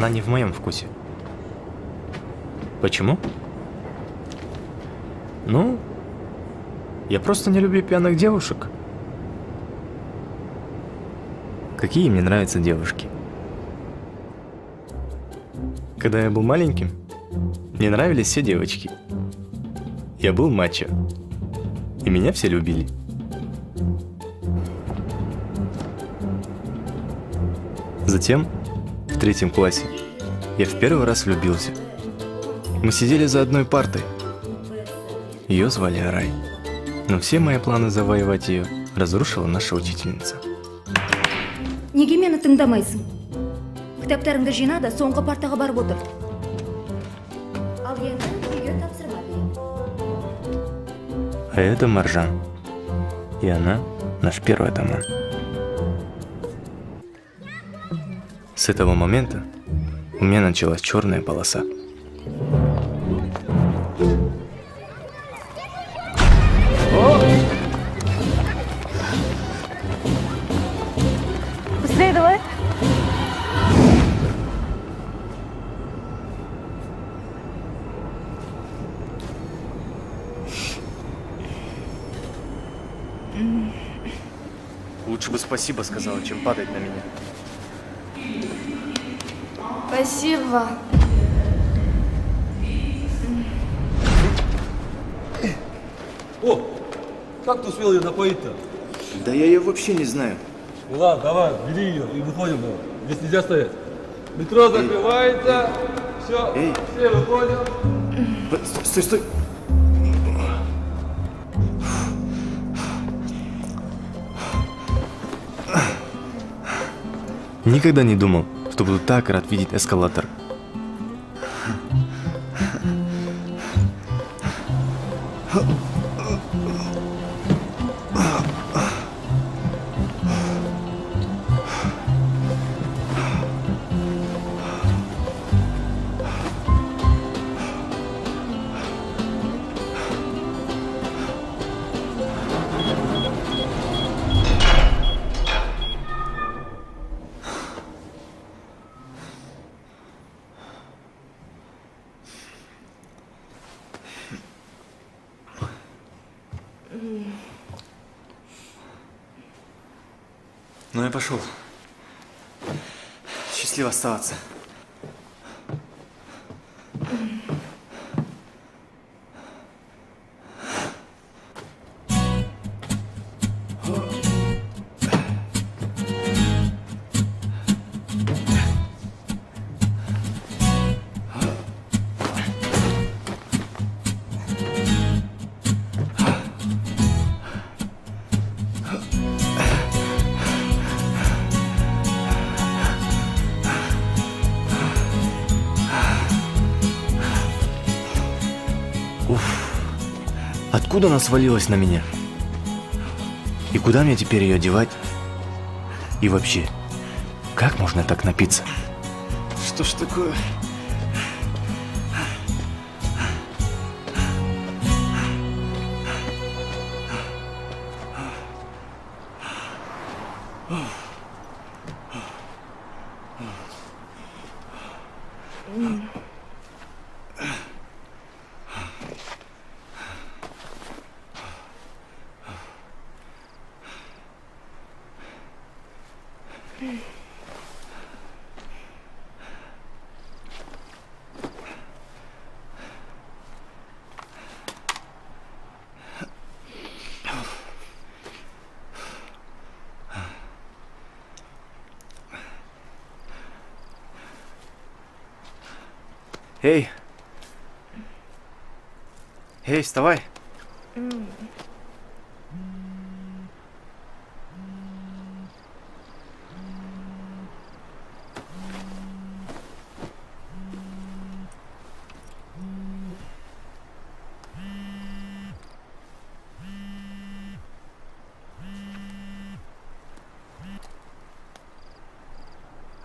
она не в моем вкусе. Почему? Ну, я просто не люблю пьяных девушек. Какие мне нравятся девушки? Когда я был маленьким, мне нравились все девочки. Я был мачо, и меня все любили. Затем, в 3 классе, я в первый раз влюбился. Мы сидели за одной партой. Ее звали Арай. Но все мои планы завоевать ее разрушила наша учительница. Неге мені тыңдамайсың? Кітаптарыңды жина да соңғы партаға барып отыр. Ал енді үйге тапсырма бер. А это Маржан. И она наш первый атаман. С этого момента у меня началась черная полоса. Быстрее давай. Лучше бы спасибо сказала, чем падать на меня. Спасибо. О, как ты успел ее напоить-то? Да я ее вообще не знаю. Ну ладно, давай, бери ее и выходим. Давай. Здесь нельзя стоять. Метро закрывается. Все, Эй. все выходим. Стой, стой. Никогда не думал, что буду так рад видеть эскалатор. Ну я пошел. Счастливо оставаться. Откуда она свалилась на меня? И куда мне теперь ее девать? И вообще, как можно так напиться? Что ж такое? Эй! Эй, вставай!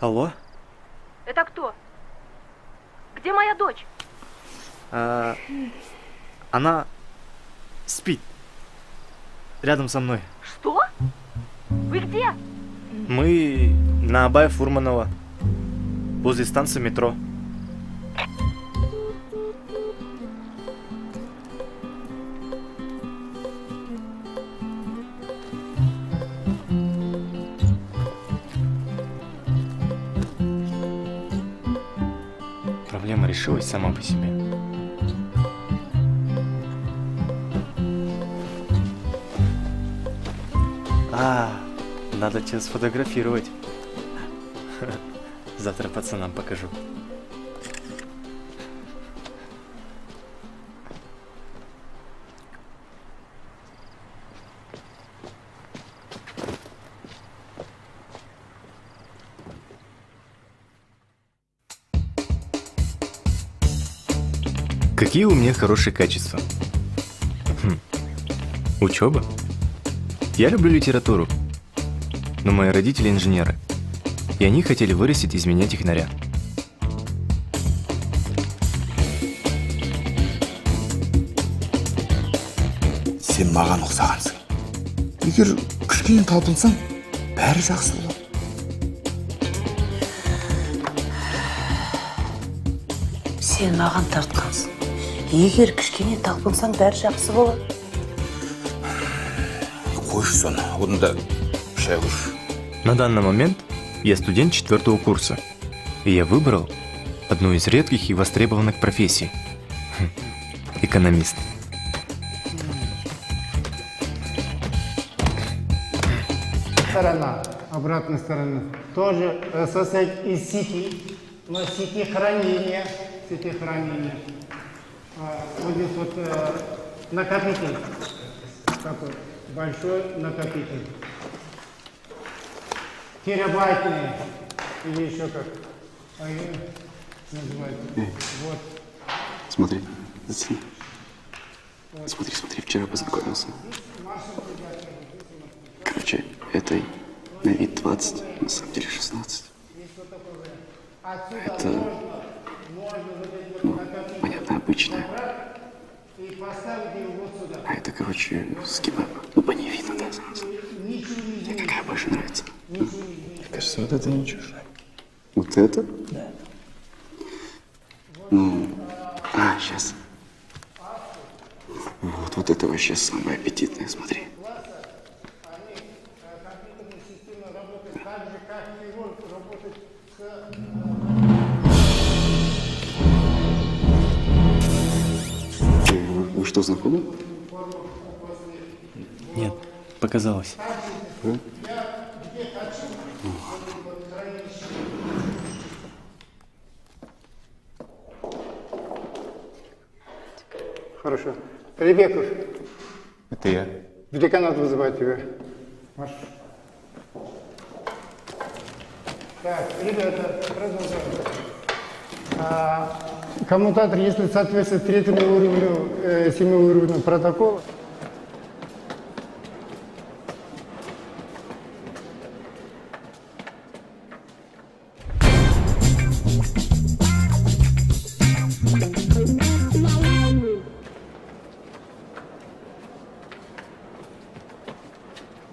Алло? Это кто? Где моя дочь? Она спит рядом со мной. Что? Вы где? Мы на Абая Фурманова. возле станции метро. Проблема решилась сама по себе. Надо тебя сфотографировать. Завтра пацанам покажу. Какие у меня хорошие качества? Учеба. Я люблю литературу, но мои родители инженеры, и они хотели вырастить из меня технаря. Сен маған ұқсағансың. Егер кішкене талпынсаң, бәрі жақсы болады. Сен маған тартқансың. Егер кішкене талпынсаң, бәрі жақсы болады. Қойшы соны, одан да шай құш. На данный момент я студент 4-го курса, и я выбрал одну из редких и востребованных профессий – экономист. Сторона, обратная сторона, тоже состоит из сети, но сети хранения. Вот здесь вот накопитель, такой большой накопитель. Терабайтный, или еще как называется. Вот. Смотри, зацени. Смотри, вчера познакомился. Короче, этой на вид 20, на самом деле 16. Это, ну, понятно, обычная. А это, короче, скибэп. Ну, по ней видно, да, сразу. Мне какая больше нравится? Мне кажется, вот это не чужое. Вот это? Да. Ну, сейчас. Вот это вообще самое аппетитное, смотри. Вы что, знакомы? Нет, показалось. Хорошо. Ребеков, Это я. в деканат вызывать тебя. Маш. Так, ребята, продолжаем. Коммутатор, если соответствует 3-му уровню, 7-му уровню протокола,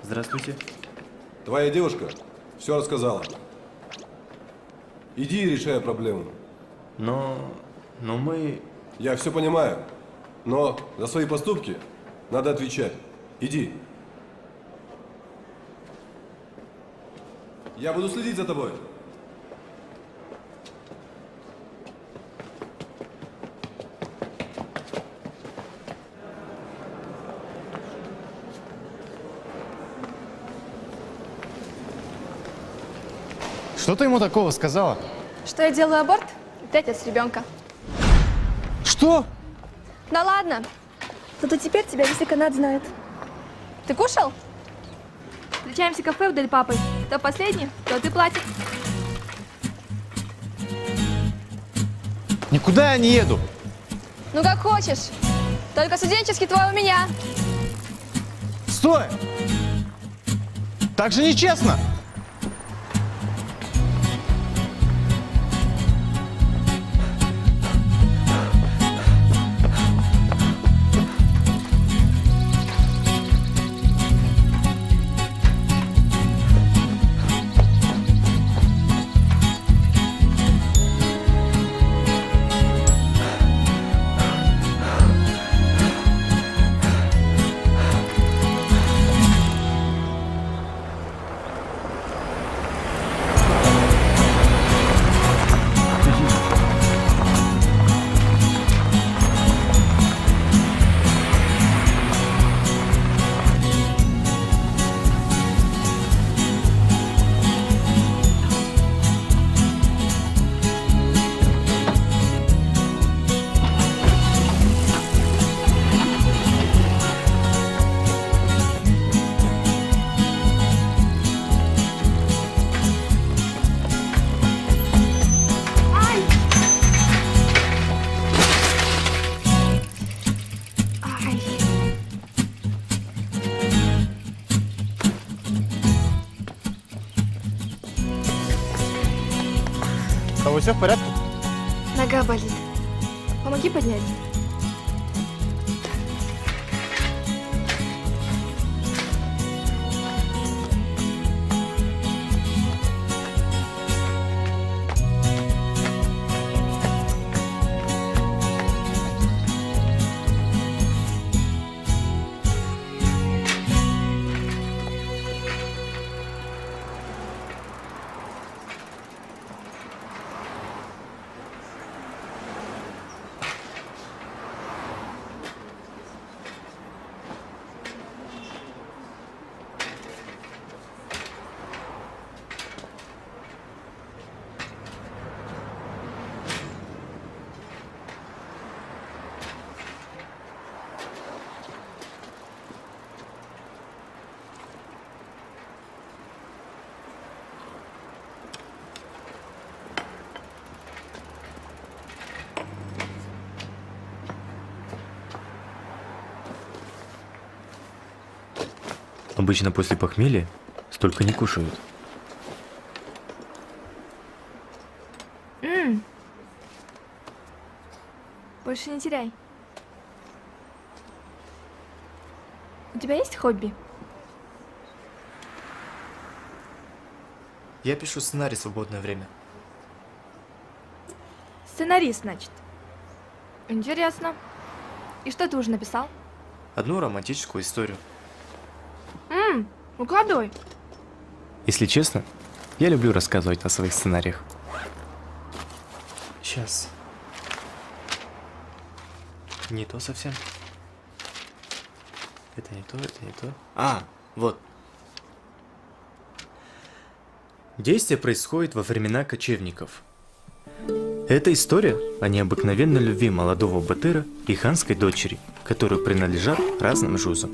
Здравствуйте. Твоя девушка все рассказала. Иди и решай проблему. Но мы... Я все понимаю, но за свои поступки надо отвечать. Иди. Я буду следить за тобой. Что ты ему такого сказала? Что я делаю аборт? Ты отец ребенка. Что? Да ладно. Зато теперь тебя весь деканат знает. Ты кушал? Встречаемся в кафе вдоль папы. Кто последний, то ты платишь. Никуда я не еду. Ну как хочешь. Только студенческий твой у меня. Стой! Так же нечестно! все в порядке? Нога болит. Помоги поднять. Обычно после похмелья столько не кушают. Больше не теряй. У тебя есть хобби? Я пишу сценарий в свободное время. Сценарист, значит. Интересно. И что ты уже написал? Одну романтическую историю. Укладывай. Если честно, я люблю рассказывать о своих сценариях. Сейчас. Не то совсем. Это не то, это не то. А, вот. Действие происходит во времена кочевников. Это история о необыкновенной любви молодого батыра и ханской дочери, которые принадлежат разным жузам.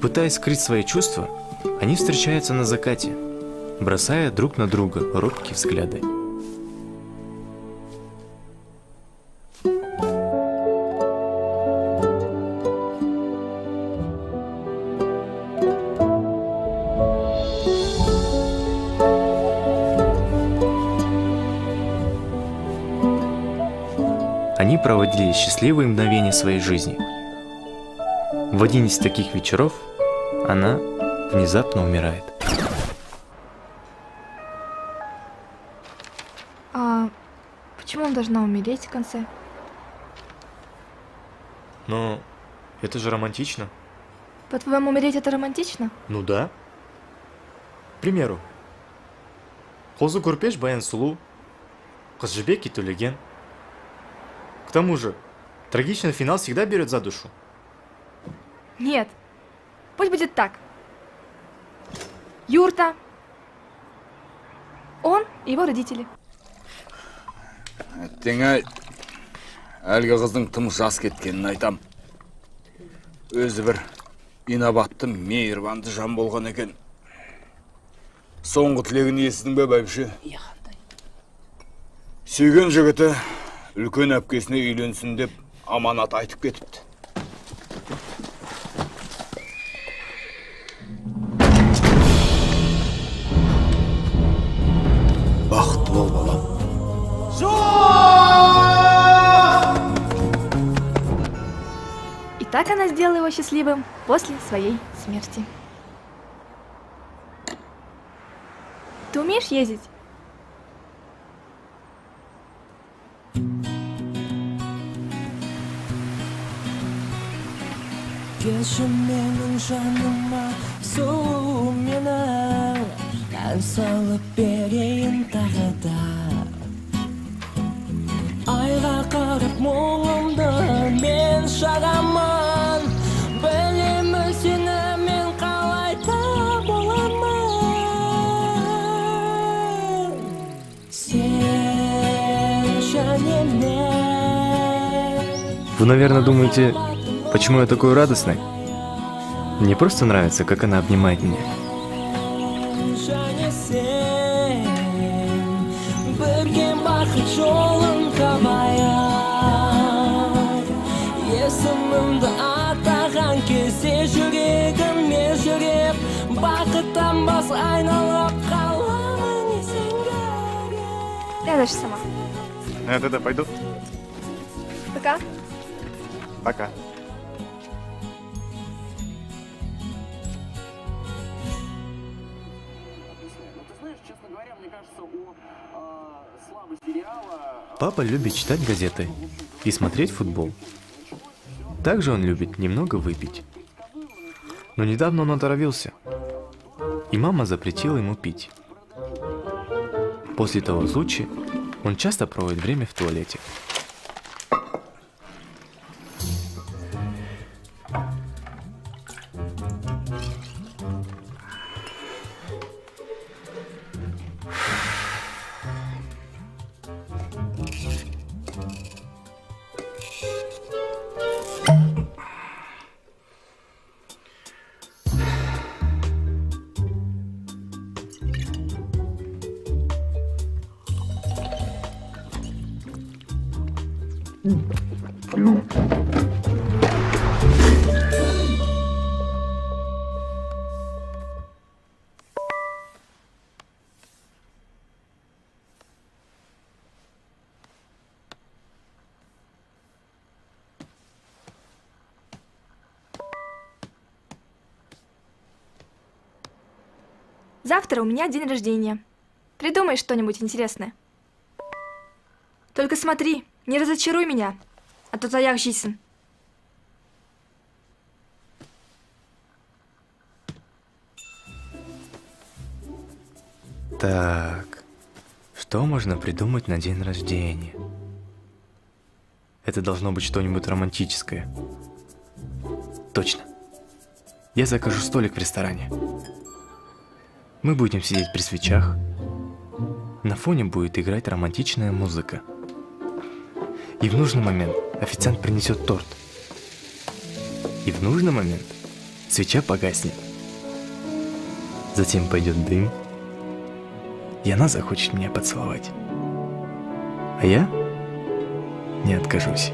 Пытаясь скрыть свои чувства, они встречаются на закате, бросая друг на друга робкие взгляды. Они проводили счастливые мгновения своей жизни. В один из таких вечеров она внезапно умирает. А почему он должна умереть в конце? Но это же романтично. По-твоему, умереть это романтично? Ну да. К примеру, Қозы көрпеш баян сұлу, қыз жібек төлеген. К тому же, трагичный финал всегда берет за душу. Нет. Пусть будет так. Юрта. Он и его родители. Әттең-ай, әлгі қыздың тым жас кеткенін айтам. Өзі бір инабатты, мейірбанды жан болған екен. Соңғы тілегін естідің бе, бәйбіше? Сүйген жігіті үлкен әпкесіне үйленсін деп аманат айтып кетіпті. Бақытты бол, балам. И так она сделала его счастливым после своей смерти. Ты умеешь ездить? Келші менің жаныма сұлу менің, ән салып берейін тағы да. Айға қарап мұңымды мен шағамын, білемін сені мен қалай таба боламын. Сен және мен. Вы, наверное, думаете, почему я такой радостный? Мне просто нравится, как она обнимает меня. Және сен бірге бақыт жолын табайық. Есімімді атаған кезде жүрегіме жүріп, бақыттан бас айналып қаламын есіңге. Я дальше сама. Я тогда пойду. Пока. Пока. Папа любит читать газеты и смотреть футбол. Также он любит немного выпить. Но недавно он отравился, и мама запретила ему пить. После того случая он часто проводит время в туалете. Завтра у меня день рождения. Придумай что-нибудь интересное. Только смотри, не разочаруй меня, а то таяк жейсің. Так, что можно придумать на день рождения? Это должно быть что-нибудь романтическое. Точно. Я закажу столик в ресторане. Мы будем сидеть при свечах. На фоне будет играть романтичная музыка. И в нужный момент официант принесет торт. И в нужный момент свеча погаснет. Затем пойдет дым. И она захочет меня поцеловать. А я не откажусь.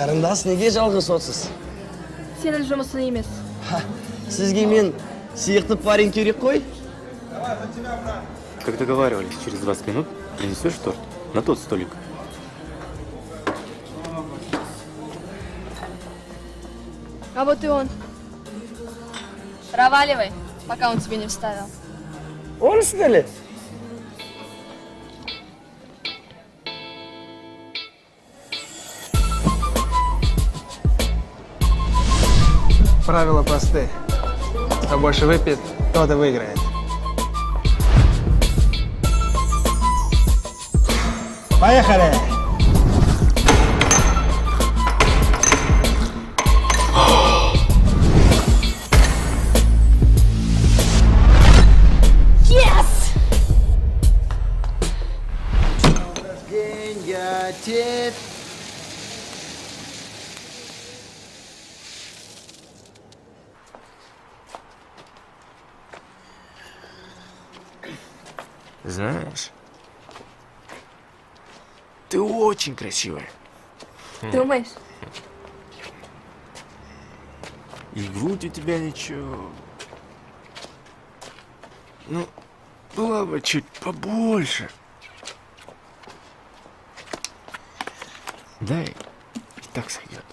Қарындас, неге жалғыз отсыз? Сенің жұмысың емес. Сізге мен сыйықты парень керек қой? Как договаривались, через 20 минут принесешь торт на тот столик. А вот и он. Проваливай, пока он тебе не вставил. Он, что ли? Правила просты. Кто больше выпьет, тот и выиграет. Поехали! Знаешь, ты очень красивая. Думаешь? И грудь у тебя ничего. Ну, была бы чуть побольше. Дай, и так сойдет.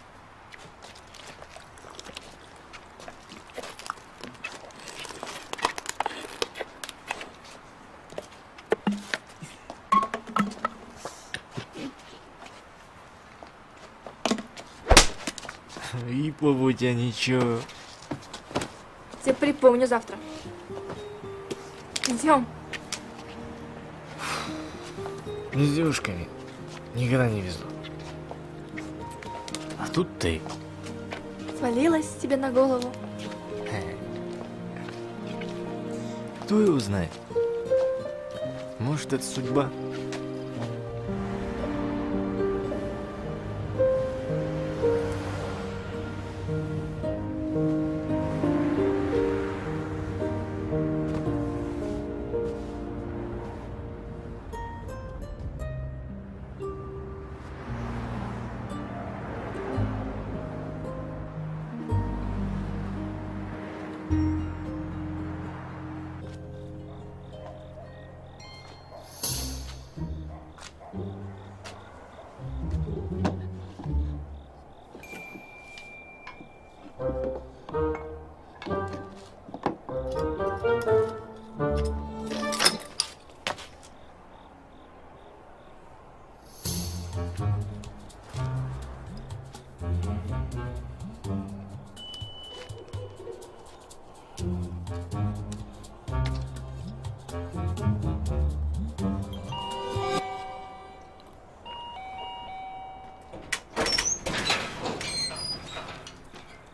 И у тебя ничего. Тебе припомню завтра. Идем. С девушками никогда не везу. А тут ты. Свалилась тебе на голову. Кто его знает? Может, это судьба?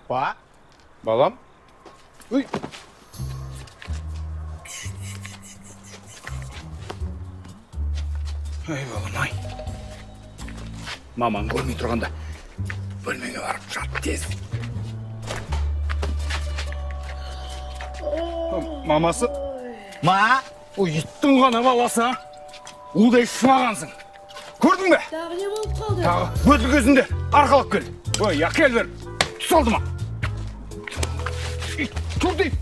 Ба? Балам? Уй. Ай, балам, ай. Мамаң көрмей тұрғанда бөлмеге барып жат тез. Мамасы? Ма? Ой, иттің ғана баласы, а? Удай шымағансың. Көрдің бе? Тағы не болып қалды? Тағы өтіл көзінде арқалап кел. Ой, әкел бер. Түс алды ма? Тұр дейіп.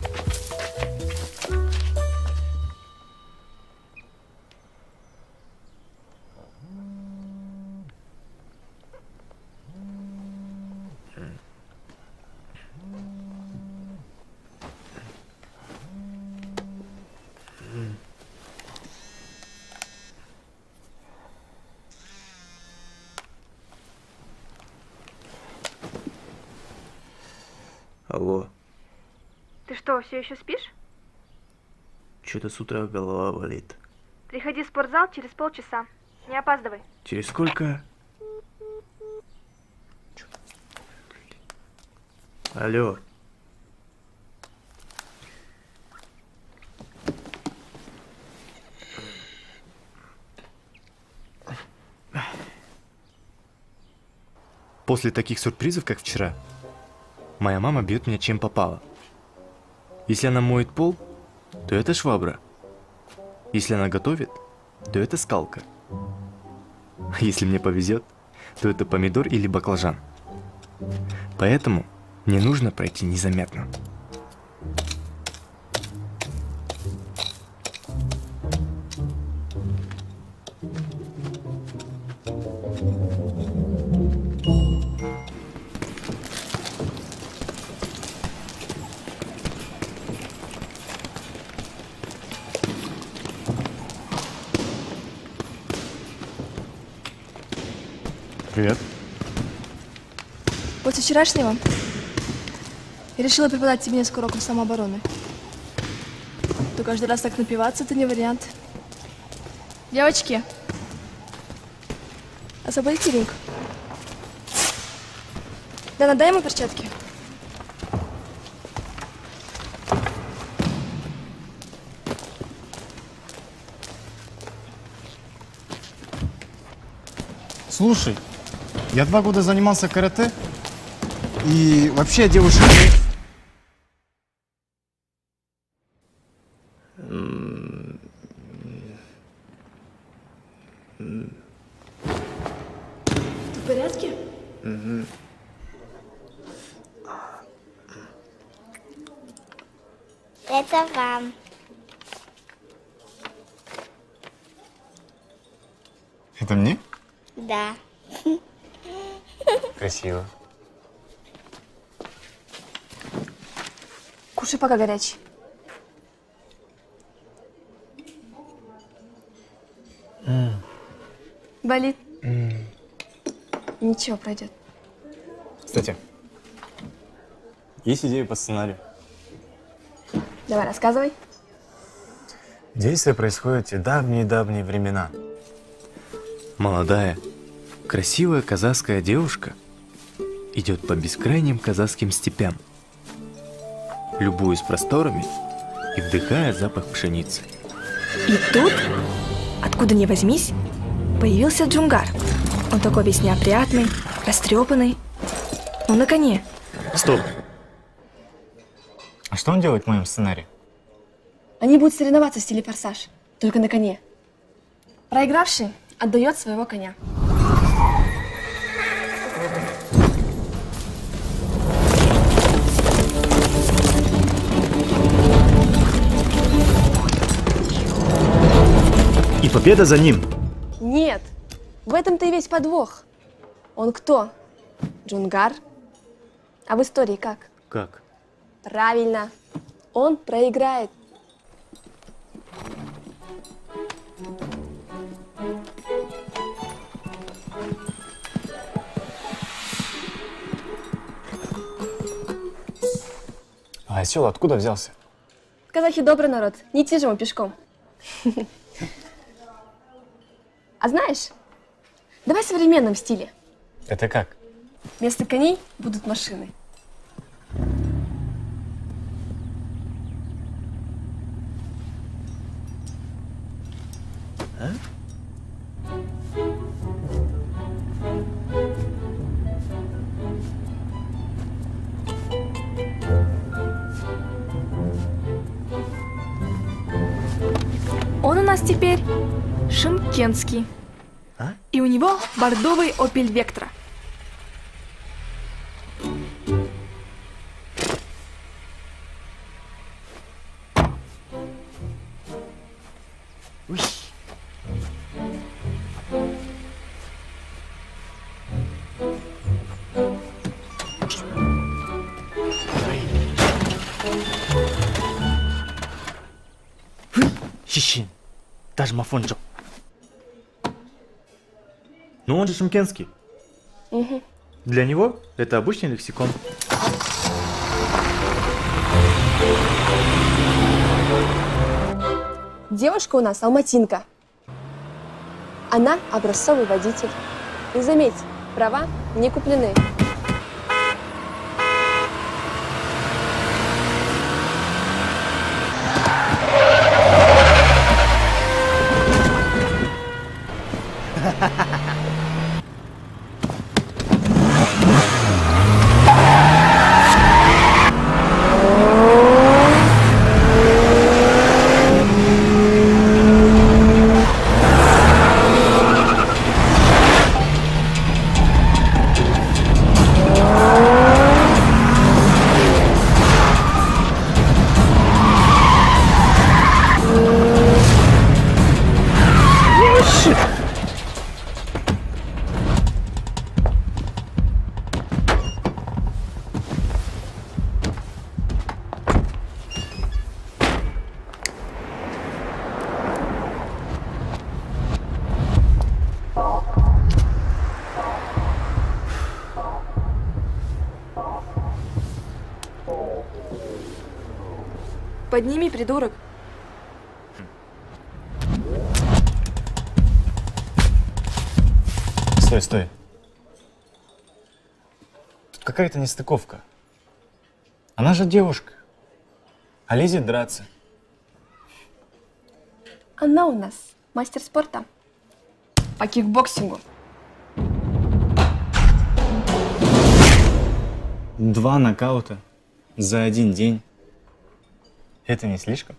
Алло, Ты что, все еще спишь? что-то с утра голова болит. Приходи в спортзал через полчаса. Не опаздывай. Через сколько? Алло. После таких сюрпризов, как вчера, моя мама бьет меня чем попало. Если она моет пол, то это швабра. Если она готовит, то это скалка. Если мне повезет, то это помидор или баклажан. Поэтому мне нужно пройти незаметно. Привет. После вчерашнего я решила преподать тебе несколько уроков самообороны. То каждый раз так напиваться — это не вариант. Девочки, освободите ринг. Дана, дай ему перчатки. Слушай, я 2 года занимался карате, и вообще девушек... Ты в порядке? Это вам. Это мне? Да. Красиво. Кушай, пока горячий. Болит? Ничего, пройдет. Кстати, есть идея по сценарию. Давай, рассказывай. Действие происходит в давние-давние времена. Молодая, красивая казахская девушка идет по бескрайним казахским степям, любуясь просторами и вдыхая запах пшеницы. И тут, откуда ни возьмись, появился Джунгар. Он такой весь неопрятный, растрепанный, но на коне. Стоп! А что он делает в моем сценарии? Они будут соревноваться в стиле форсаж, только на коне. Проигравший отдает своего коня. И победа за ним. Нет, в этом-то и весь подвох. Он кто? Джунгар? А в истории как? Как? Правильно. Он проиграет. А осел откуда взялся? Казахи добрый народ. Не идти же ему пешком. А знаешь, давай в современном стиле. Это как? Вместо коней будут машины. Он у нас теперь шымкентский. А? И у него бордовый Opel Vectra. Щищин. Даже мафон жоқ. Ну он же шымкентский. Угу. Для него это обычный лексикон. Девушка у нас алматинка. Она образцовый водитель. И заметь, права не куплены. Подними, придурок. Стой, стой. Тут какая-то нестыковка. Она же девушка, а лезет драться. Она у нас мастер спорта по кикбоксингу. 2 нокаута за 1 день. Это не слишком?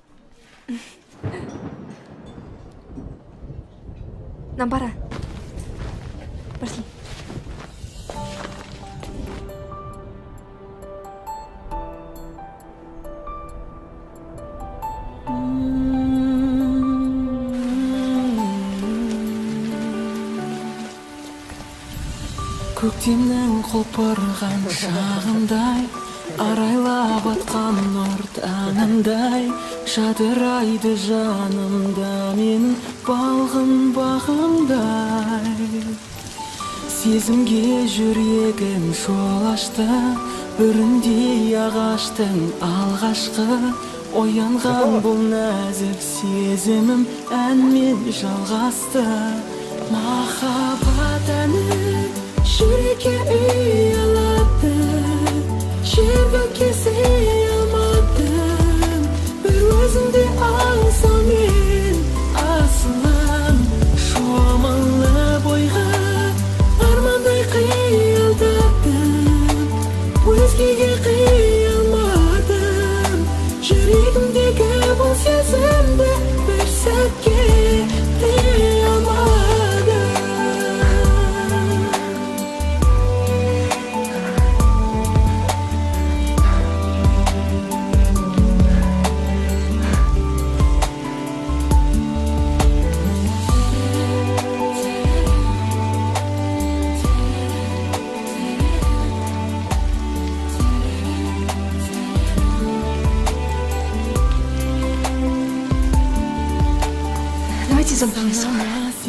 Нам пора. Пошли. Көктемнің құлпырған шағындай, арайлап атқан нұр таңындай, жадырайды жанымда менің балғын бағымдай. Сезімге жүрегім жол ашты, бүріндей ағаштың алғашқы, оянған бұл нәзік сезімім әнмен жалғасты. Махаббат әні жүрекке үй алады, жерге сый алмадым, бір өзіңді алсам мен асылым. Шомылы бойға армандай қиялдадым, өзгеге қия алмадым, жүрегімдегі бұл сезімді бір сәтке тыя алмадым.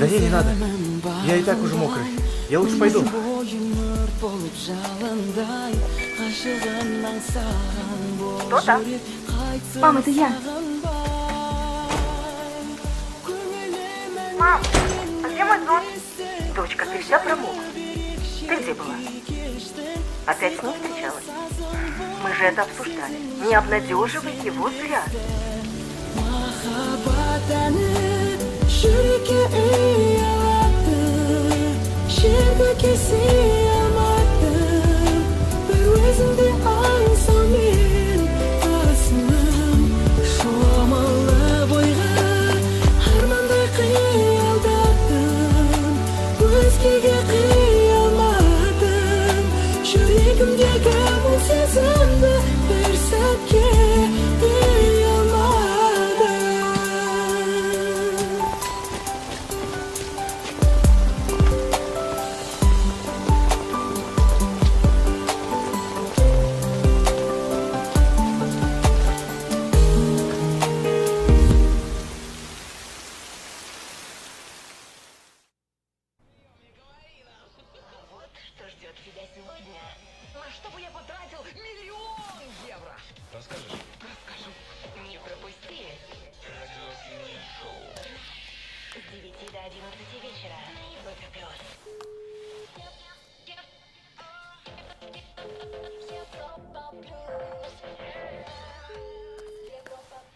Да не надо. Я и так уже мокрый. Я лучше пойду. Кто-то? Мам, это я. Мам, а где мой зонт? Дочка, ты вся промокла. Ты где была? Опять с ним встречалась? Мы же это обсуждали. Не обнадеживай его зря.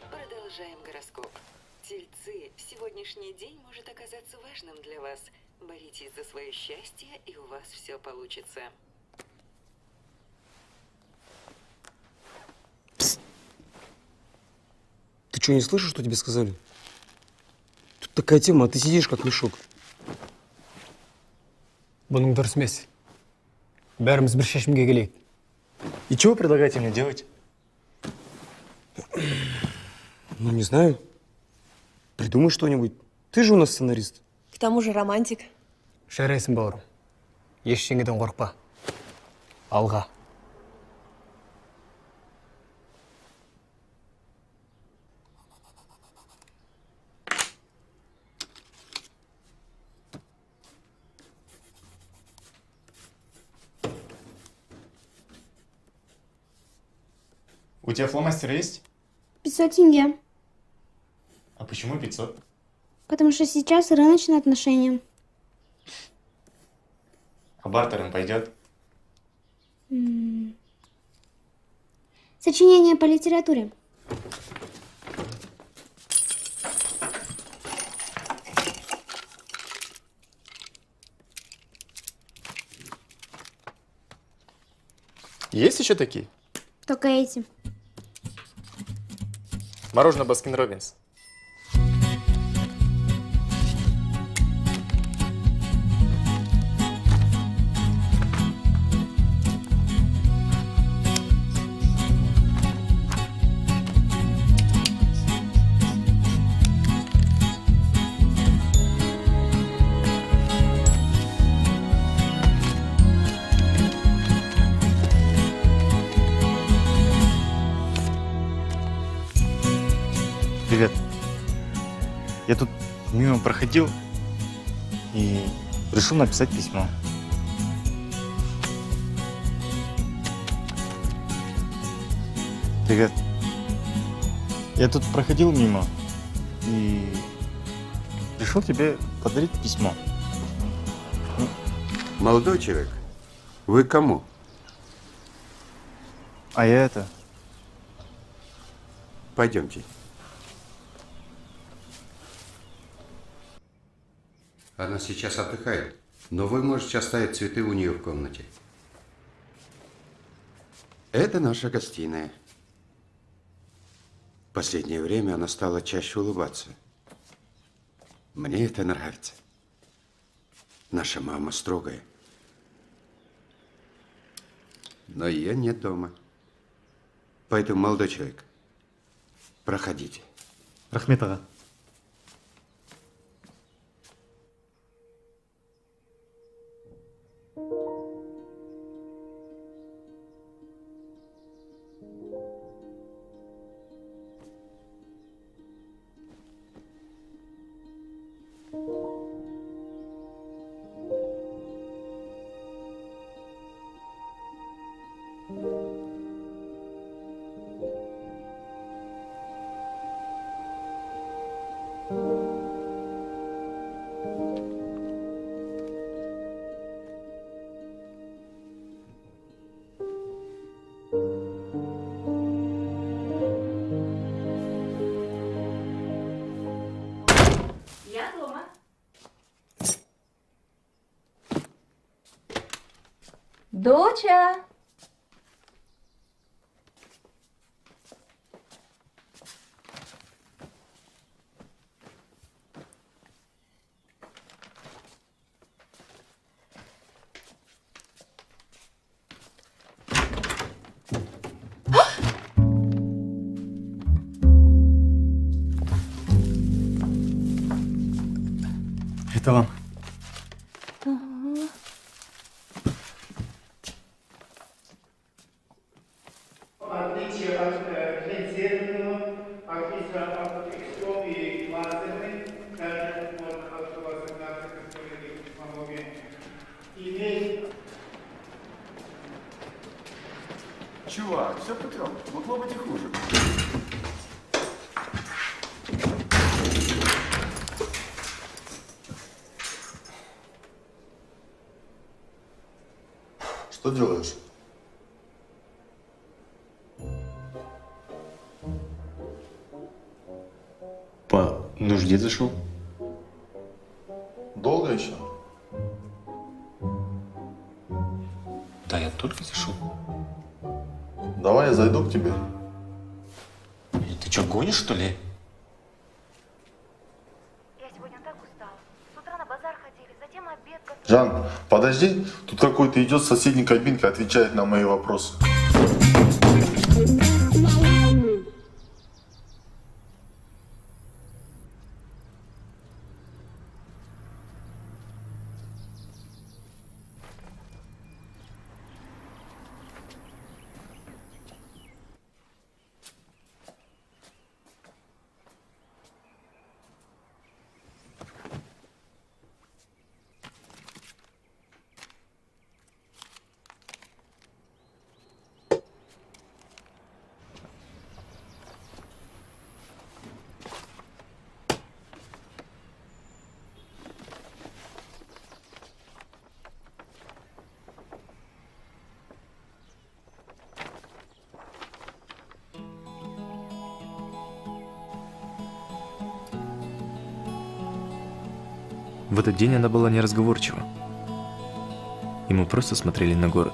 Продолжаем гороскоп. Тельцы, сегодняшний день может оказаться важным для вас. Боритесь за свое счастье, и у вас все получится. Ты что, не слышишь, что тебе сказали? Тут такая тема, а ты сидишь как мешок. Бұның дұрыс емес. Бәріміз бір шешімге келейік. И что вы предлагаете мне делать? Ну, не знаю. Придумай что-нибудь. Ты же у нас сценарист. К тому же романтик. Жарайсың, бауырым. Ештеңеден қорықпа. Алға. У тебя фломастер есть? 500 тенге. А почему 500? Потому что сейчас рыночные отношения. А бартером пойдет? Сочинение по литературе. Есть еще такие? Только эти. Мороженое Баскин Робинс. Привет. Я тут мимо проходил и решил написать письмо. Привет. Я тут проходил мимо и решил тебе подарить письмо. Молодой человек, вы к кому? А я это... Пойдемте. Она сейчас отдыхает, но вы можете оставить цветы у нее в комнате. Это наша гостиная. В последнее время она стала чаще улыбаться. Мне это нравится. Наша мама строгая. Но ее нет дома. Поэтому, молодой человек, проходите. Рахмет аға. Доча! Это вам. В отличие от клинцированного, и лазерный, даже можно автолазерная технология, имеет... Чувак, все путем. Могло быть и хуже. Что делаешь? По нужде зашел. Долго еще? Да, я только зашел. Давай я зайду к тебе. Ты что, гонишь, что ли? Я сегодня так устала. С утра на базар ходили, затем обед готовили. Жан, подожди. Тут какой-то идет с соседней кабинки, отвечает на мои вопросы. В этот день она была неразговорчива. И мы просто смотрели на город.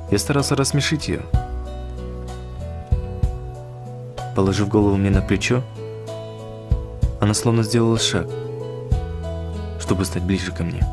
Я старался рассмешить ее. Положив голову мне на плечо, она словно сделала шаг, чтобы стать ближе ко мне.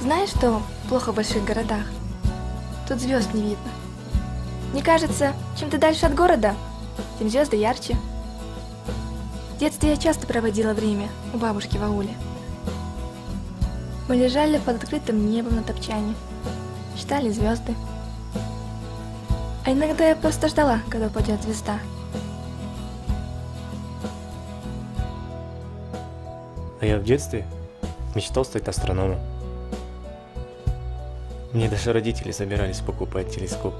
Знаешь, что плохо в больших городах? Тут звезд не видно. Мне кажется, чем ты дальше от города, тем звезды ярче. В детстве я часто проводила время у бабушки в ауле. Мы лежали под открытым небом на топчане, считали звезды. А иногда я просто ждала, когда упадет звезда. А я в детстве мечтал стать астрономом. Мне даже родители собирались покупать телескоп.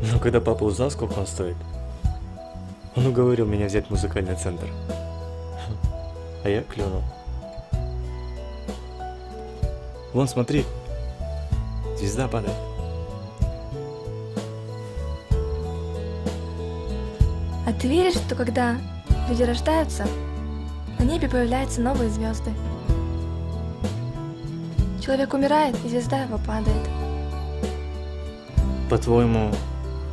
Но когда папа узнал, сколько он стоит, он уговорил меня взять в музыкальный центр. А я клюнул. Вон, смотри, звезда падает. А ты веришь, что когда люди рождаются, на небе появляются новые звезды? Человек умирает, и звезда его падает. По-твоему,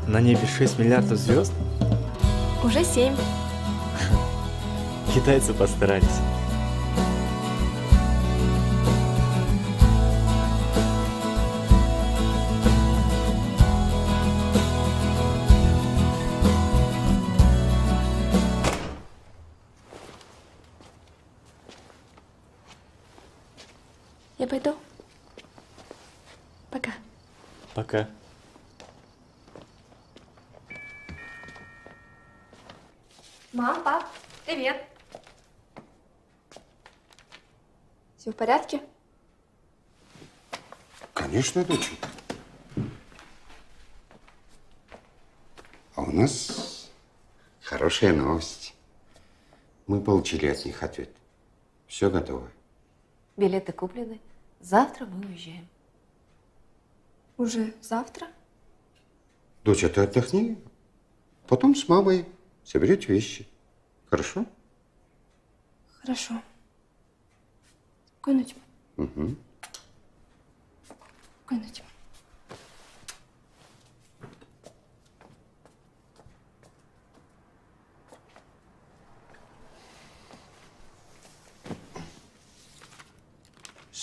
на небе 6 миллиардов звезд? Уже 7. Китайцы постарались. пойду. Пока. Пока. Мам, пап, привет. Все в порядке? Конечно, доченька. А у нас хорошая новость. Мы получили от них ответ. Все готово. Билеты куплены. Завтра мы уезжаем. Уже завтра? Доча, ты отдохни. Потом с мамой соберете вещи. Хорошо? Хорошо. Спокойной ночи. Угу. Спокойной ночи.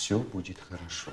Все будет хорошо.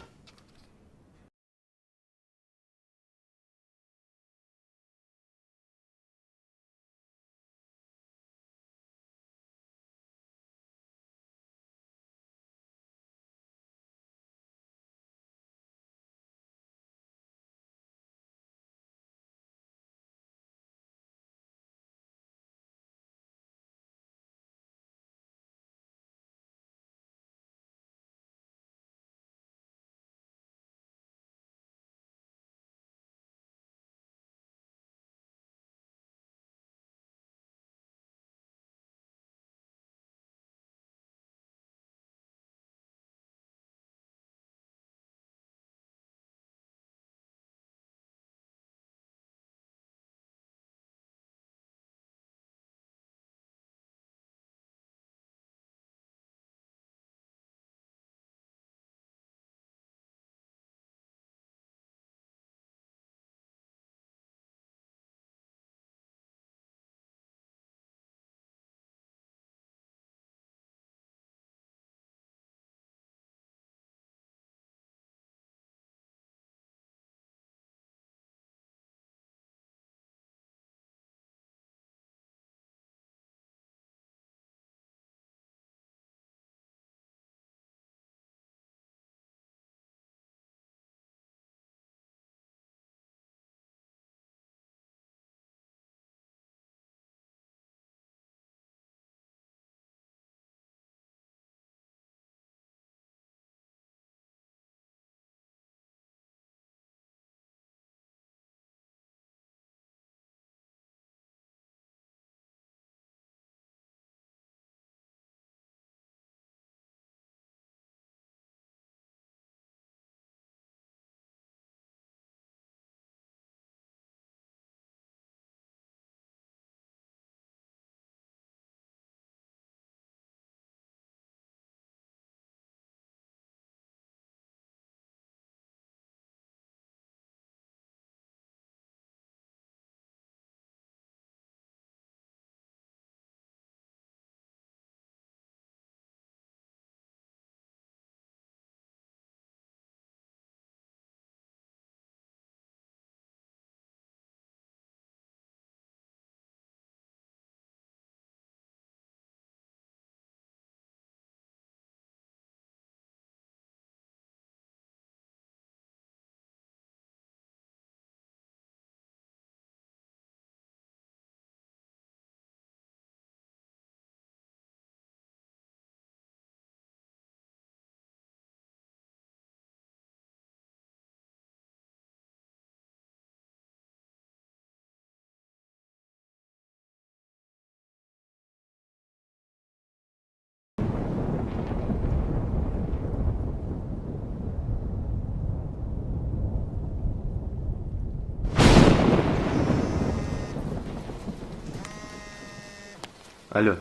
Алло.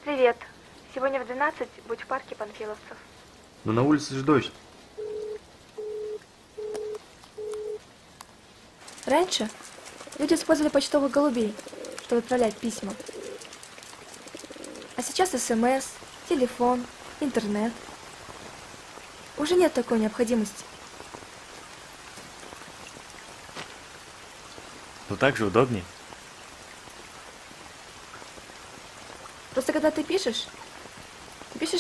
Привет. Сегодня в 12 будь в парке Панфиловцев. Ну на улице же дождь. Раньше люди использовали почтовых голубей, чтобы отправлять письма. А сейчас СМС, телефон, интернет. Уже нет такой необходимости. Ну так же удобнее. Просто когда ты пишешь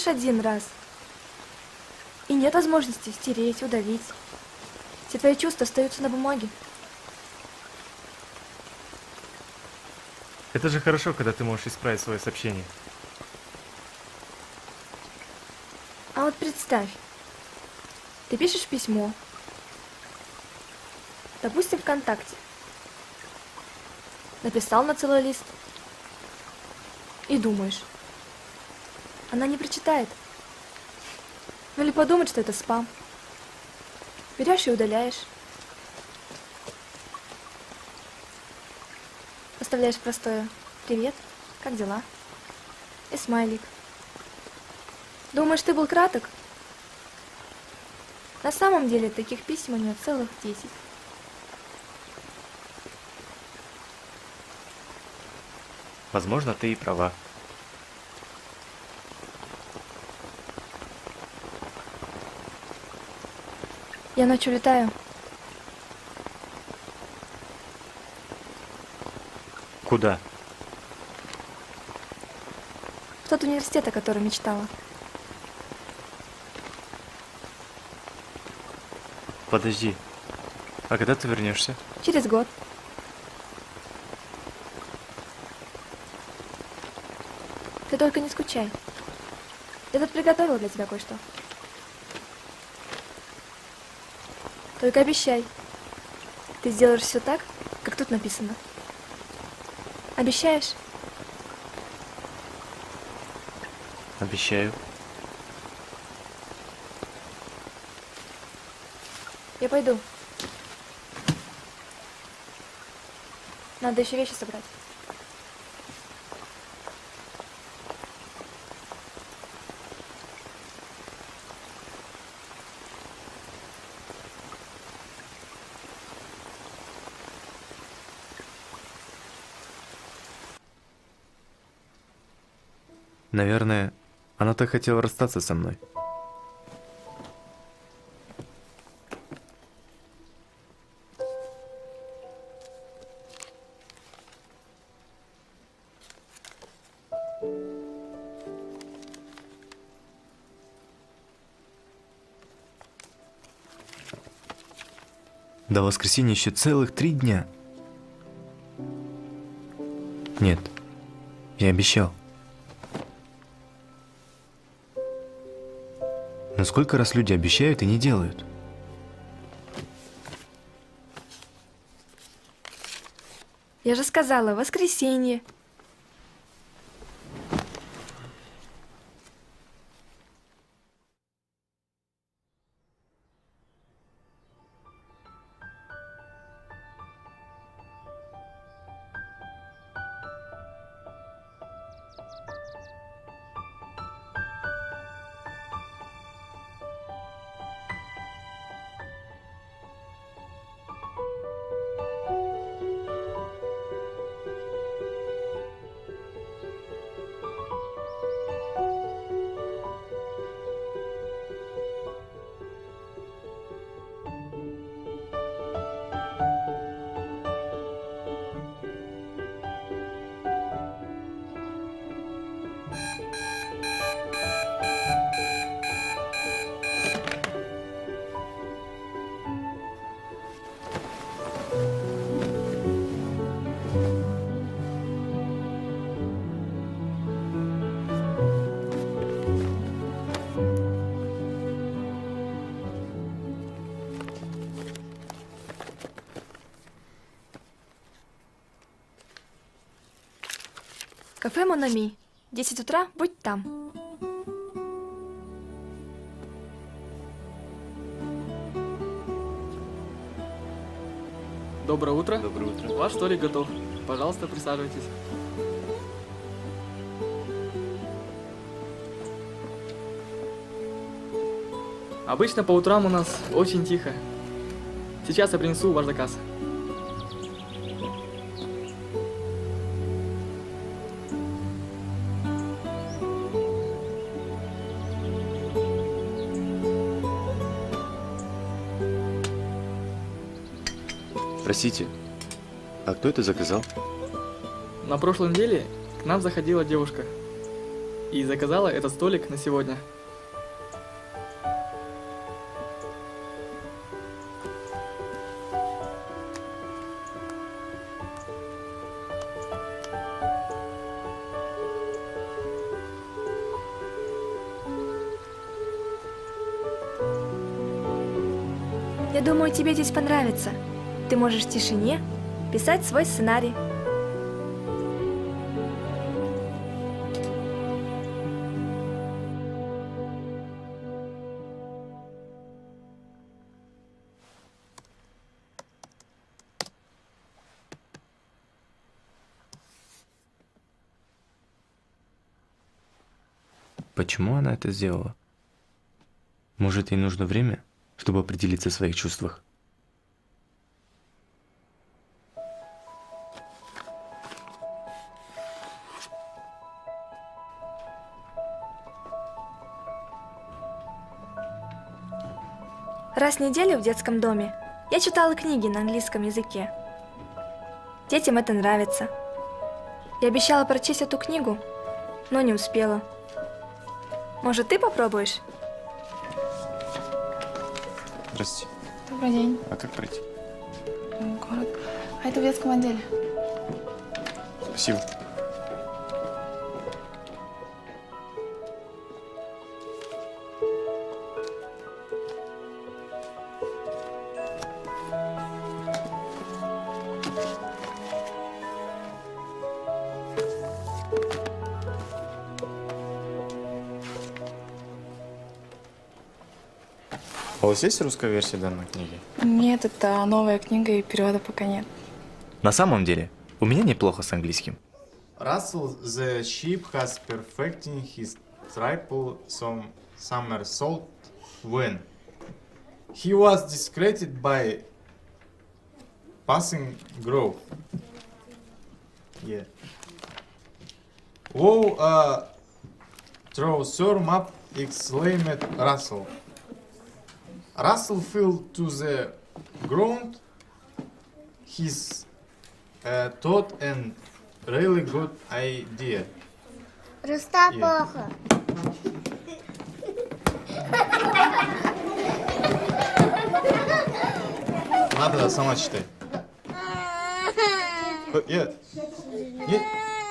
один раз. И нет возможности стереть, удалить. Все твои чувства остаются на бумаге. Это же хорошо, когда ты можешь исправить свое сообщение. А вот представь, ты пишешь письмо, допустим, ВКонтакте. Написал на целый лист и думаешь, она не прочитает. Ну или подумать, что это спам. Берешь и удаляешь. Оставляешь простое «Привет, как дела?» и смайлик. Думаешь, ты был краток? На самом деле таких писем у нее целых 10. Возможно, ты и права. Я ночью летаю. Куда? В тот университет, о котором мечтала. Подожди. А когда ты вернешься? Через год. Ты только не скучай. Я тут приготовила для тебя кое-что. Только обещай, ты сделаешь все так, как тут написано. Обещаешь? Обещаю. Я пойду. Надо еще вещи собрать. Наверное, она так хотела расстаться со мной. До воскресенья еще целых 3 дня. Нет, я обещал. Но сколько раз люди обещают и не делают? Я же сказала, воскресенье. Кафе Монами. 10 утра, будь там. Доброе утро. Доброе утро. Ваш столик готов. Пожалуйста, присаживайтесь. Обычно по утрам у нас очень тихо. Сейчас я принесу ваш заказ. Простите, а кто это заказал? На прошлой неделе к нам заходила девушка и заказала этот столик на сегодня. Я думаю, тебе здесь понравится. Ты можешь в тишине писать свой сценарий. Почему она это сделала? Может, ей нужно время, чтобы определиться в своих чувствах? Раз в неделю в детском доме я читала книги на английском языке. Детям это нравится. Я обещала прочесть эту книгу, но не успела. Может, ты попробуешь? Здрасте. Добрый день. А как пройти? Город. А это в детском отделе. Спасибо. А у вас есть русская версия данной книги? Нет, это новая книга, и перевода пока нет. На самом деле, у меня неплохо с английским. Russell the sheep has perfecting his triple somersault when he was discredited by passing growth. Yeah. Whoa, throw serve up, exclaimed Russell. Russell fell to the ground. His thought and really good idea. Растопаха. Надо сама читай.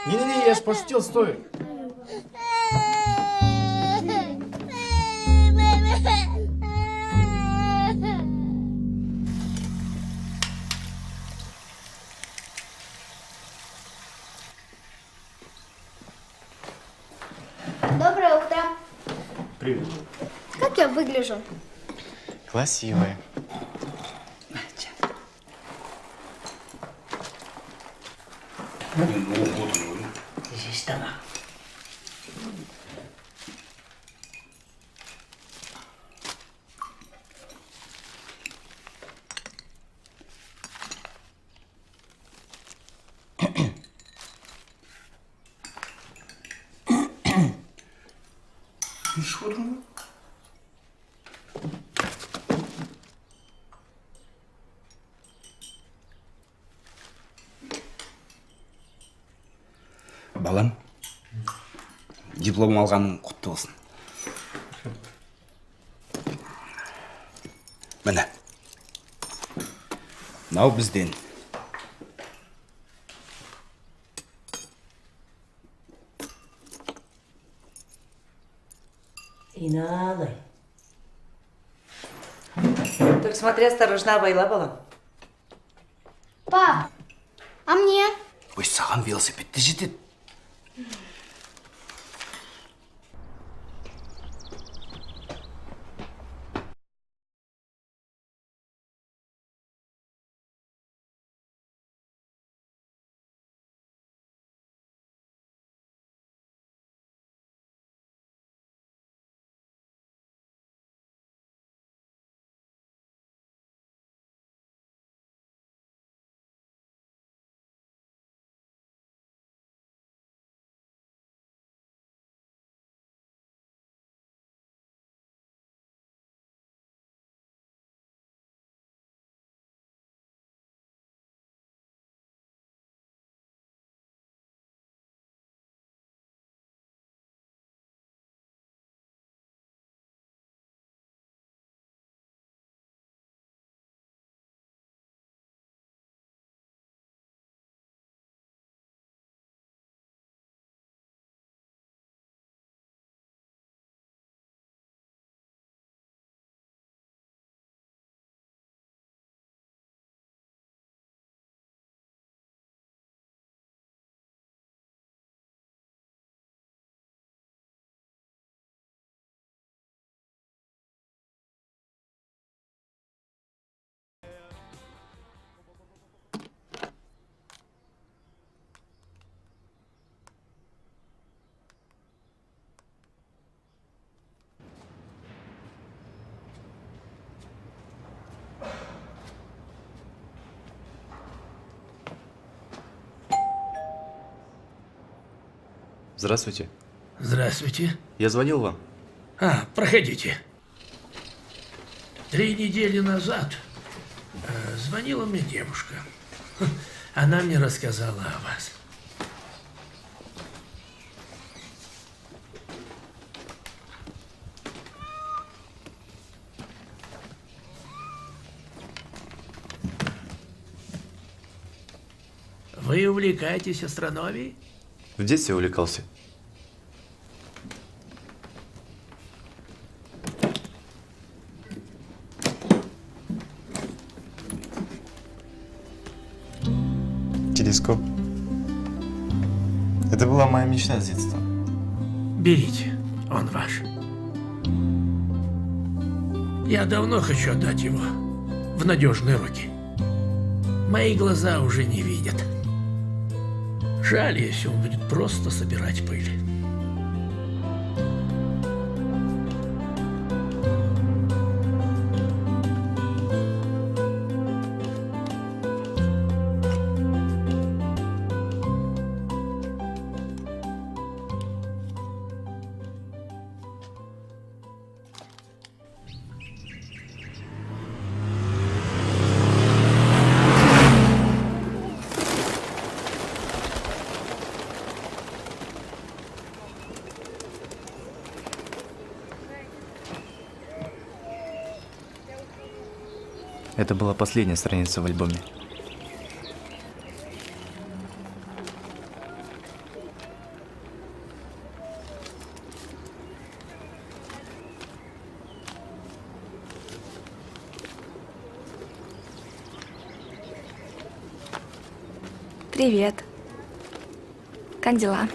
Не, я ж пошутил, стой. Доброе утро. Привет. Как я выгляжу? Красивая. Здесь дома. Балам, диплом алғаның құтты болсын. Міне, мынау бізден. Иналай. Только смотри осторожно, абайла, балам. Пап, а мне? Ой, саған велосипедті жетеді. Здравствуйте. Здравствуйте. Я звонил вам. Проходите. 3 недели назад звонила мне девушка. Она мне рассказала о вас. Вы увлекаетесь астрономией? В детстве увлекался. Телескоп. Это была моя мечта с детства. Берите, он ваш. Я давно хочу отдать его в надежные руки. Мои глаза уже не видят. Жаль, если он будет просто собирать пыль. Это была последняя страница в альбоме. Привет. Как дела?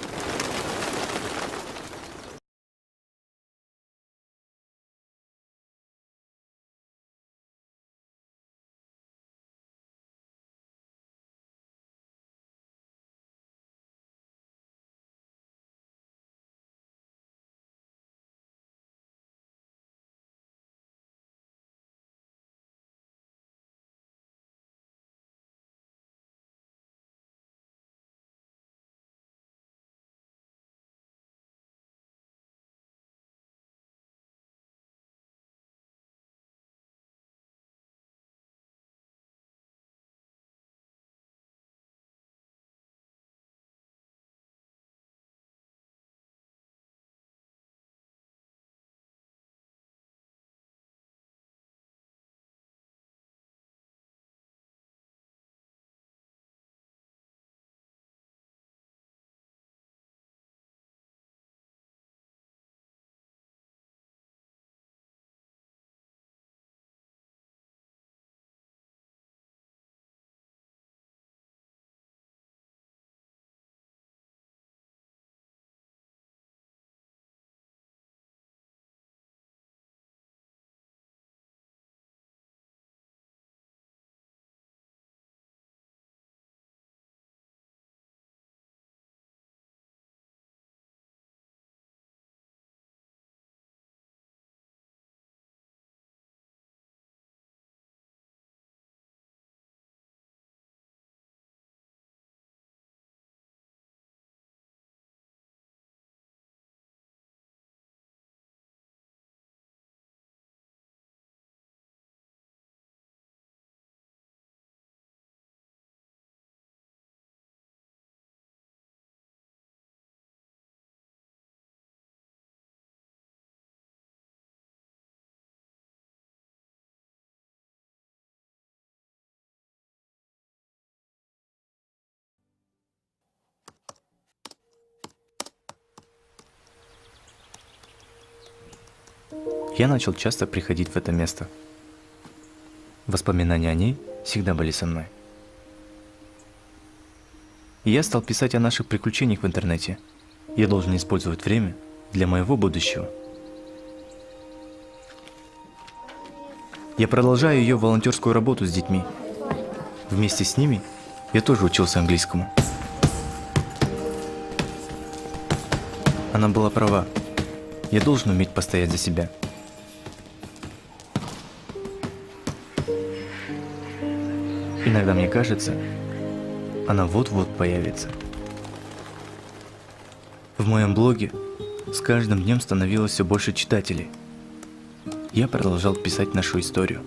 Я начал часто приходить в это место. Воспоминания о ней всегда были со мной. И я стал писать о наших приключениях в интернете. Я должен использовать время для моего будущего. Я продолжаю ее волонтерскую работу с детьми. Вместе с ними я тоже учился английскому. Она была права. Я должен уметь постоять за себя. Иногда мне кажется, она вот-вот появится. В моем блоге с каждым днем становилось все больше читателей. Я продолжал писать нашу историю.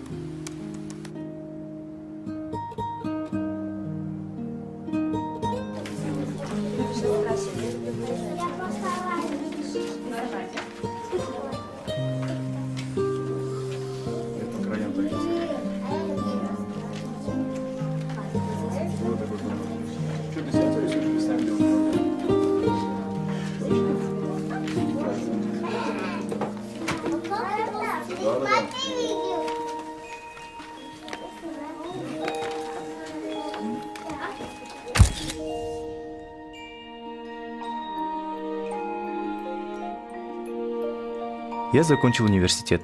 Я закончил университет.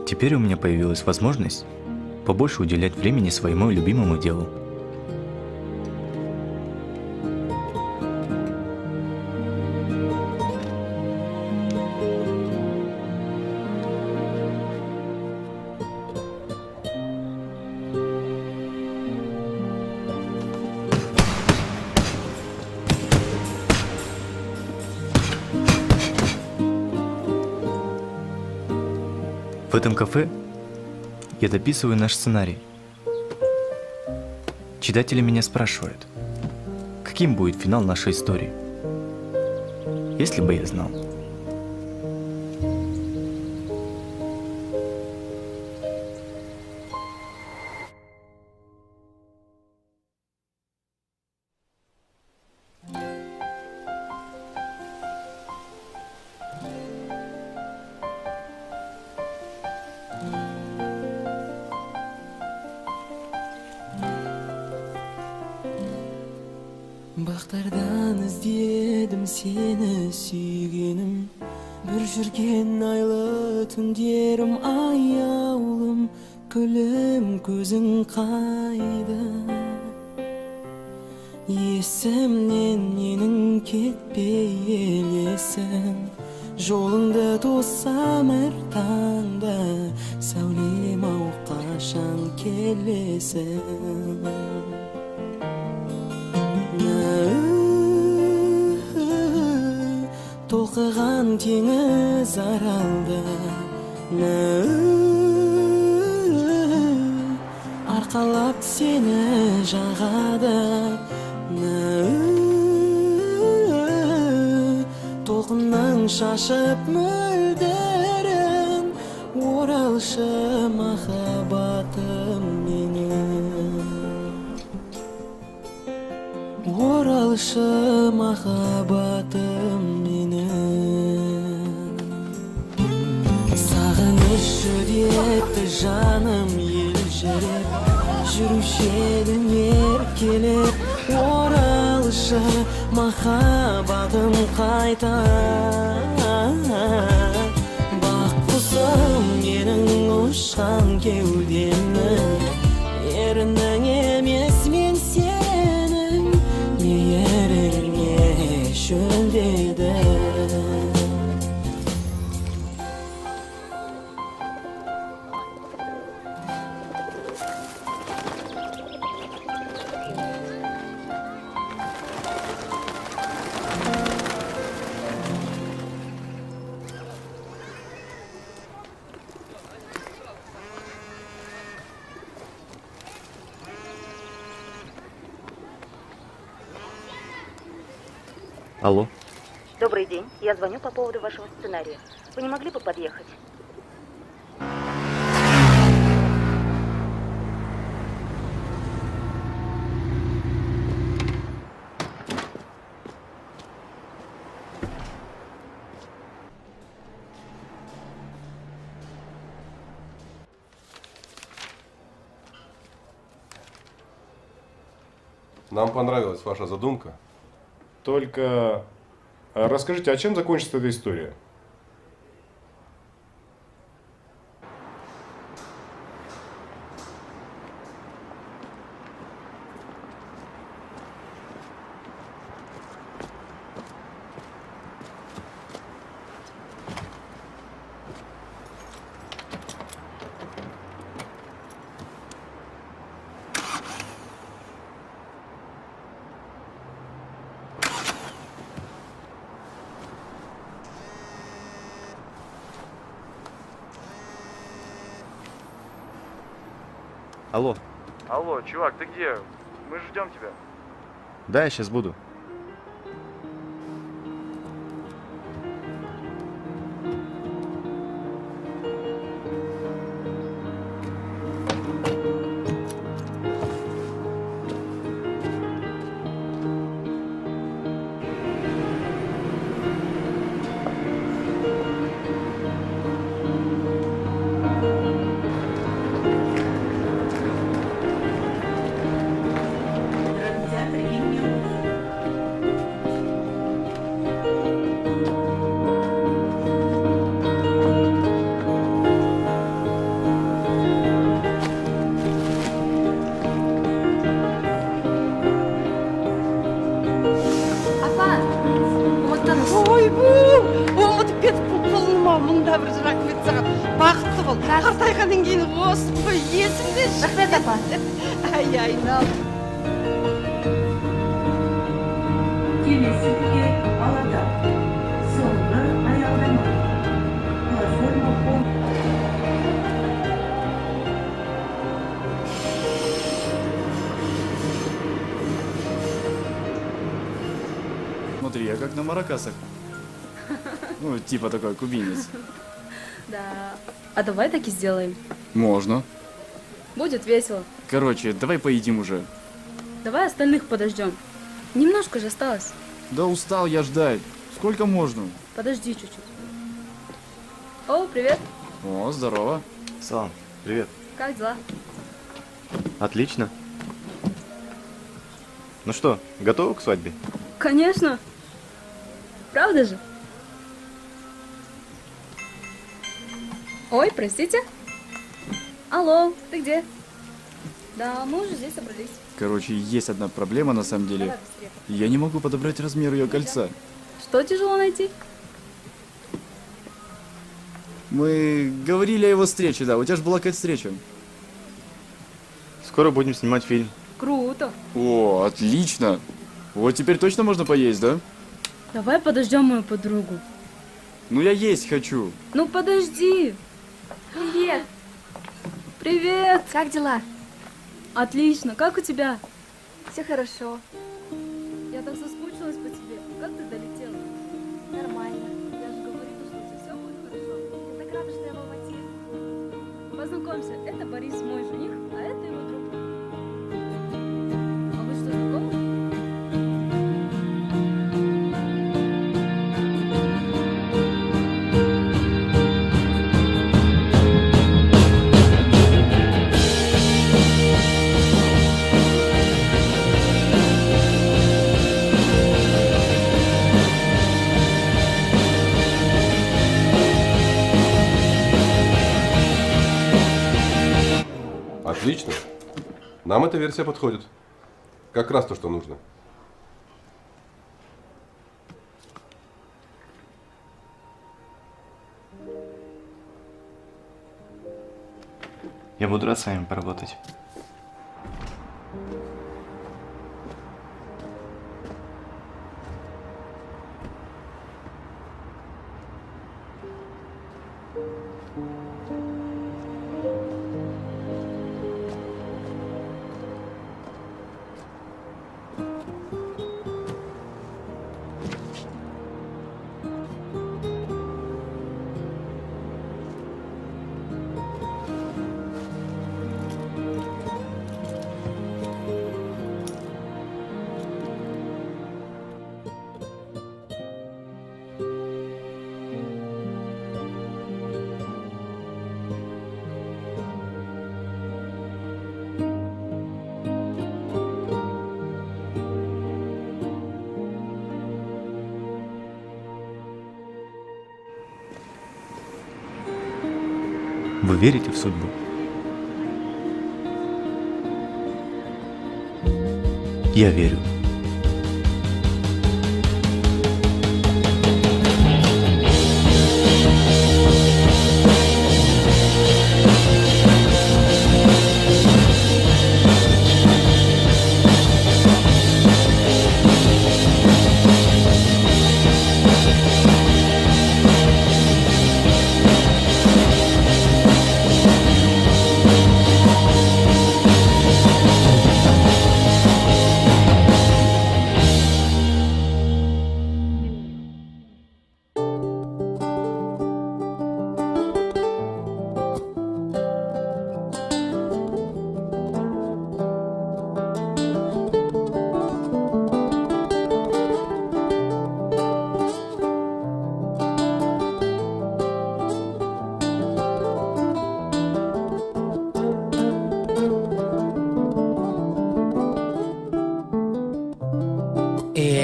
Теперь у меня появилась возможность побольше уделять времени своему любимому делу. В этом кафе я дописываю наш сценарий. Читатели меня спрашивают, каким будет финал нашей истории. Если бы я знал. Бақтардан іздедім сені сүйгенім, бір жүрген айлы түндерім аяулым, күлім көзің қайда? Есімнен менің кетпей елесің, жолыңды тоссам әр таңда, сәулем ау қашан келесің? Толқыған теңіз аралда, арқалап сені жағада, толқыннан шашып мөлдірін, оралшы махаббатым менің. Оралшы махаббатым менің. Сағыныш жүдетті жаным елжіреп, жүруші едім еркелеп, оралшы махаббатым қайта. Бақ құсым менің ұшқан кеудемнің, ерінің емес мен сенің, еріңе шөлдеді. Алло. Добрый день. Я звоню по поводу вашего сценария. Вы не могли бы подъехать? Нам понравилась ваша задумка. Только расскажите, а чем закончится эта история? Алло. Алло, чувак, ты где? Мы ждем тебя. Да, я сейчас буду. Апа, ұмыттыңыз. ұмытып кетіп құлыма мұнда бір рахмет саған. Бақытты бол. Қартайғаннан кейін осы қой есіңде. Рахмет, апа. Ай, айналып. Келесіге алада. Соңғы аялдама. Hazır mı? Смотри, я как на маракасах. Ну, типа такой кубинец. Да. А давай так и сделаем. Можно. Будет весело. Короче, давай поедим уже. Давай остальных подождем. Немножко же осталось. Да устал я ждать. Сколько можно? Подожди чуть-чуть. О, привет. О, здорово. Салам, привет. Как дела? Отлично. Ну что, готовы к свадьбе? Конечно. Правда же? Ой, простите. Алло, ты где? Да, мы уже здесь собрались. Короче, есть одна проблема на самом деле. Давай быстрее. Я не могу подобрать размер ее кольца. Что тяжело найти? Мы говорили о его встрече, да. У тебя же была какая-то встреча. Скоро будем снимать фильм. Круто. О, отлично. Вот теперь точно можно поесть, да? Давай подождем мою подругу. Ну я есть хочу. Ну подожди. Привет. Привет. Как дела? Отлично. Как у тебя? Все хорошо. Я так соскучилась по тебе. Как ты долетела? Нормально. Я же говорила, что у тебя все будет хорошо. Я так рада, что я в Алмате. Познакомься, это Борис, мой жених, а это его друг. А вы что, знакомы? Отлично. Нам эта версия подходит. Как раз то, что нужно. Я буду рад с вами поработать. Вы верите в судьбу? Я верю.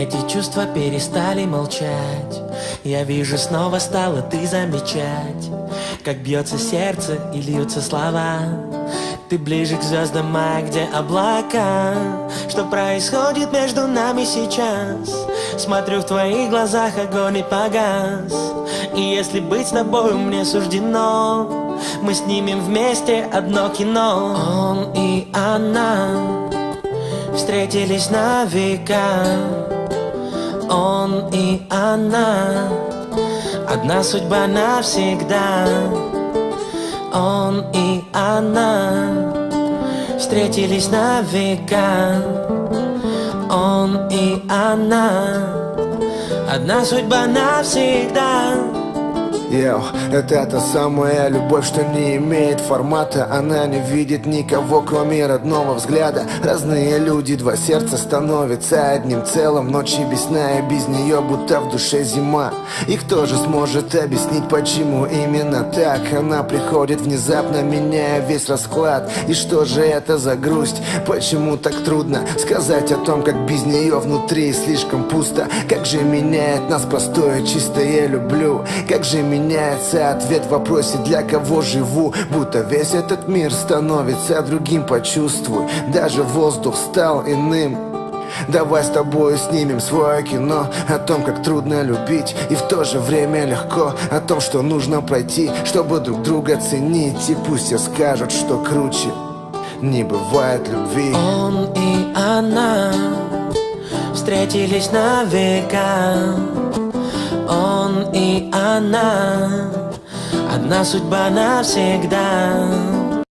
Эти чувства перестали молчать. Я вижу, снова стала ты замечать, как бьется сердце и льются слова. Ты ближе к звездам, а где облака? Что происходит между нами сейчас? Смотрю в твоих глазах, огонь не погас. И если быть с тобой мне суждено, мы снимем вместе одно кино. Он и она встретились на века. Он и она, одна судьба навсегда. Он и она встретились на века. Он и она, одна судьба навсегда. Йоу, это та самая любовь, что не имеет формата. Она не видит никого, кроме родного взгляда. Разные люди, два сердца становятся одним целым. Ночи без сна и без нее, будто в душе зима. И кто же сможет объяснить, почему именно так? Она приходит внезапно, меняя весь расклад. И что же это за грусть? Почему так трудно сказать о том, как без нее внутри слишком пусто? Как же меняет нас простое, чистое люблю? Как же меняется ответ в вопросе, для кого живу? Будто весь этот мир становится другим, почувствуй. Даже воздух стал иным. Давай с тобой снимем свое кино о том, как трудно любить и в то же время легко. О том, что нужно пройти, чтобы друг друга ценить. И пусть все скажут, что круче не бывает любви. Он и она встретились на века. Он и она, одна судьба навсегда.